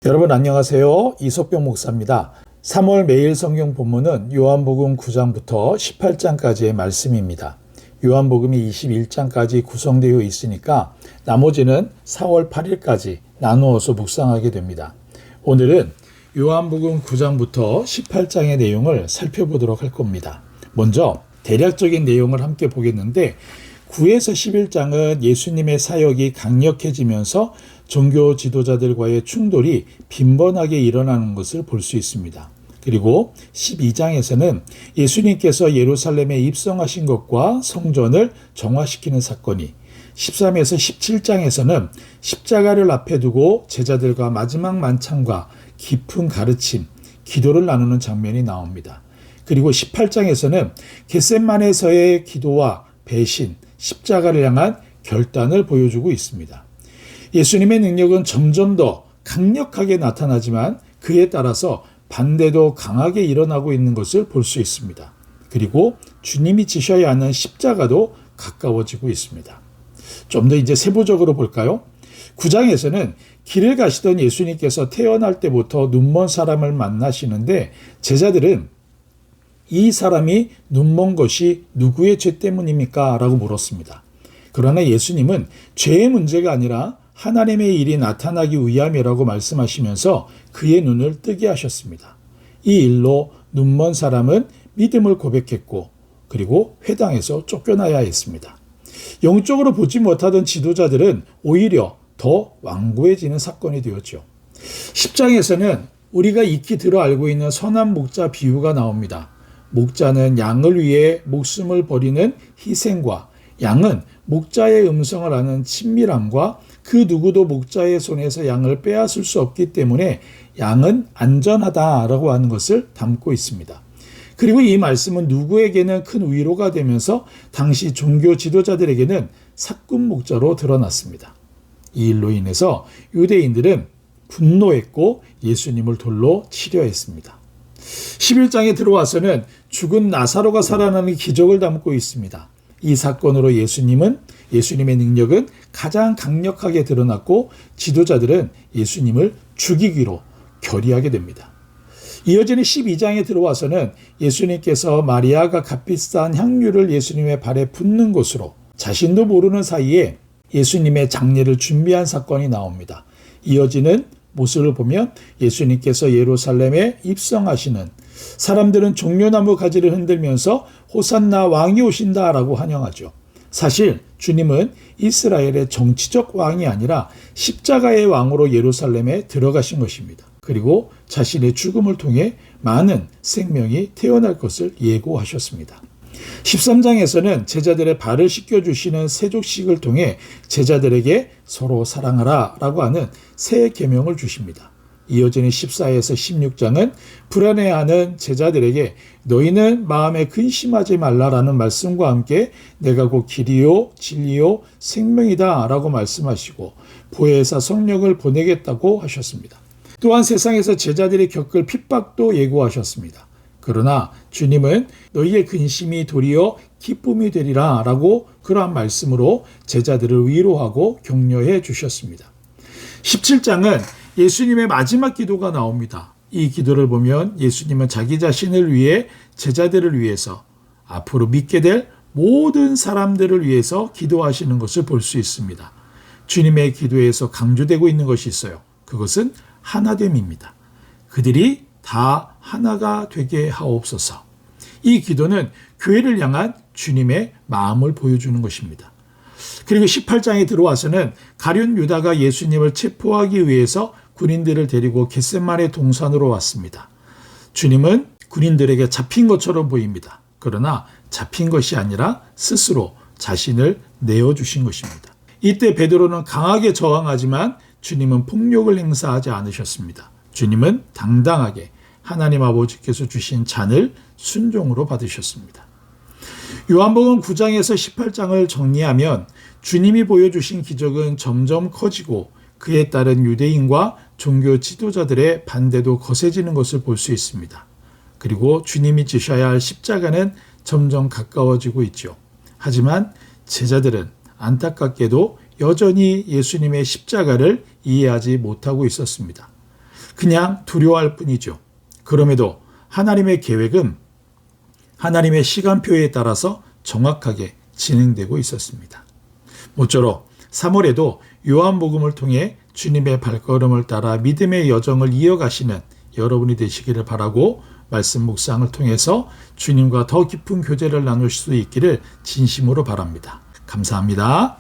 여러분 안녕하세요. 이석병 목사입니다. 3월 매일 성경 본문은 요한복음 9장부터 18장까지의 말씀입니다. 요한복음이 21장까지 구성되어 있으니까 나머지는 4월 8일까지 나누어서 묵상하게 됩니다. 오늘은 요한복음 9장부터 18장의 내용을 살펴보도록 할 겁니다. 먼저 대략적인 내용을 함께 보겠는데 9에서 11장은 예수님의 사역이 강력해지면서 종교 지도자들과의 충돌이 빈번하게 일어나는 것을 볼 수 있습니다. 그리고 12장에서는 예수님께서 예루살렘에 입성하신 것과 성전을 정화시키는 사건이, 13에서 17장에서는 십자가를 앞에 두고 제자들과 마지막 만찬과 깊은 가르침, 기도를 나누는 장면이 나옵니다. 그리고 18장에서는 겟셋마네에서의 기도와 배신, 십자가를 향한 결단을 보여주고 있습니다. 예수님의 능력은 점점 더 강력하게 나타나지만 그에 따라서 반대도 강하게 일어나고 있는 것을 볼 수 있습니다. 그리고 주님이 지셔야 하는 십자가도 가까워지고 있습니다. 좀 더 이제 세부적으로 볼까요? 9장에서는 길을 가시던 예수님께서 태어날 때부터 눈먼 사람을 만나시는데 제자들은 이 사람이 눈먼 것이 누구의 죄 때문입니까? 라고 물었습니다. 그러나 예수님은 죄의 문제가 아니라 하나님의 일이 나타나기 위함이라고 말씀하시면서 그의 눈을 뜨게 하셨습니다. 이 일로 눈먼 사람은 믿음을 고백했고 그리고 회당에서 쫓겨나야 했습니다. 영적으로 보지 못하던 지도자들은 오히려 더 완고해지는 사건이 되었죠. 10장에서는 우리가 익히 들어 알고 있는 선한 목자 비유가 나옵니다. 목자는 양을 위해 목숨을 버리는 희생과 양은 목자의 음성을 아는 친밀함과 그 누구도 목자의 손에서 양을 빼앗을 수 없기 때문에 양은 안전하다라고 하는 것을 담고 있습니다. 그리고 이 말씀은 누구에게는 큰 위로가 되면서 당시 종교 지도자들에게는 사꾼 목자로 드러났습니다. 이 일로 인해서 유대인들은 분노했고 예수님을 돌로 치려 했습니다. 11장에 들어와서는 죽은 나사로가 살아나는 기적을 담고 있습니다. 이 사건으로 예수님의 능력은 가장 강력하게 드러났고 지도자들은 예수님을 죽이기로 결의하게 됩니다. 이어지는 12장에 들어와서는 예수님께서 마리아가 값비싼 향유를 예수님의 발에 붓는 곳으로 자신도 모르는 사이에 예수님의 장례를 준비한 사건이 나옵니다. 이어지는 모습을 보면 예수님께서 예루살렘에 입성하시는, 사람들은 종려나무 가지를 흔들면서 호산나 왕이 오신다라고 환영하죠. 사실 주님은 이스라엘의 정치적 왕이 아니라 십자가의 왕으로 예루살렘에 들어가신 것입니다. 그리고 자신의 죽음을 통해 많은 생명이 태어날 것을 예고하셨습니다. 13장에서는 제자들의 발을 씻겨주시는 세족식을 통해 제자들에게 서로 사랑하라 라고 하는 새 계명을 주십니다. 이어지는 14에서 16장은 불안해하는 제자들에게 너희는 마음에 근심하지 말라라는 말씀과 함께 내가 곧 길이요 진리요 생명이다 라고 말씀하시고 보혜사 성령을 보내겠다고 하셨습니다. 또한 세상에서 제자들이 겪을 핍박도 예고하셨습니다. 그러나 주님은 너희의 근심이 도리어 기쁨이 되리라 라고 그러한 말씀으로 제자들을 위로하고 격려해 주셨습니다. 17장은 예수님의 마지막 기도가 나옵니다. 이 기도를 보면 예수님은 자기 자신을 위해 제자들을 위해서 앞으로 믿게 될 모든 사람들을 위해서 기도하시는 것을 볼 수 있습니다. 주님의 기도에서 강조되고 있는 것이 있어요. 그것은 하나됨입니다. 그들이 다 하나가 되게 하옵소서. 이 기도는 교회를 향한 주님의 마음을 보여주는 것입니다. 그리고 18장에 들어와서는 가룟 유다가 예수님을 체포하기 위해서 군인들을 데리고 겟셋마네 동산으로 왔습니다. 주님은 군인들에게 잡힌 것처럼 보입니다. 그러나 잡힌 것이 아니라 스스로 자신을 내어주신 것입니다. 이때 베드로는 강하게 저항하지만 주님은 폭력을 행사하지 않으셨습니다. 주님은 당당하게 하나님 아버지께서 주신 잔을 순종으로 받으셨습니다. 요한복음 9장에서 18장을 정리하면 주님이 보여주신 기적은 점점 커지고 그에 따른 유대인과 종교 지도자들의 반대도 거세지는 것을 볼 수 있습니다. 그리고 주님이 지셔야 할 십자가는 점점 가까워지고 있죠. 하지만 제자들은 안타깝게도 여전히 예수님의 십자가를 이해하지 못하고 있었습니다. 그냥 두려워할 뿐이죠. 그럼에도 하나님의 계획은 하나님의 시간표에 따라서 정확하게 진행되고 있었습니다. 모쪼록 3월에도 요한복음을 통해 주님의 발걸음을 따라 믿음의 여정을 이어가시는 여러분이 되시기를 바라고 말씀 묵상을 통해서 주님과 더 깊은 교제를 나눌 수 있기를 진심으로 바랍니다. 감사합니다.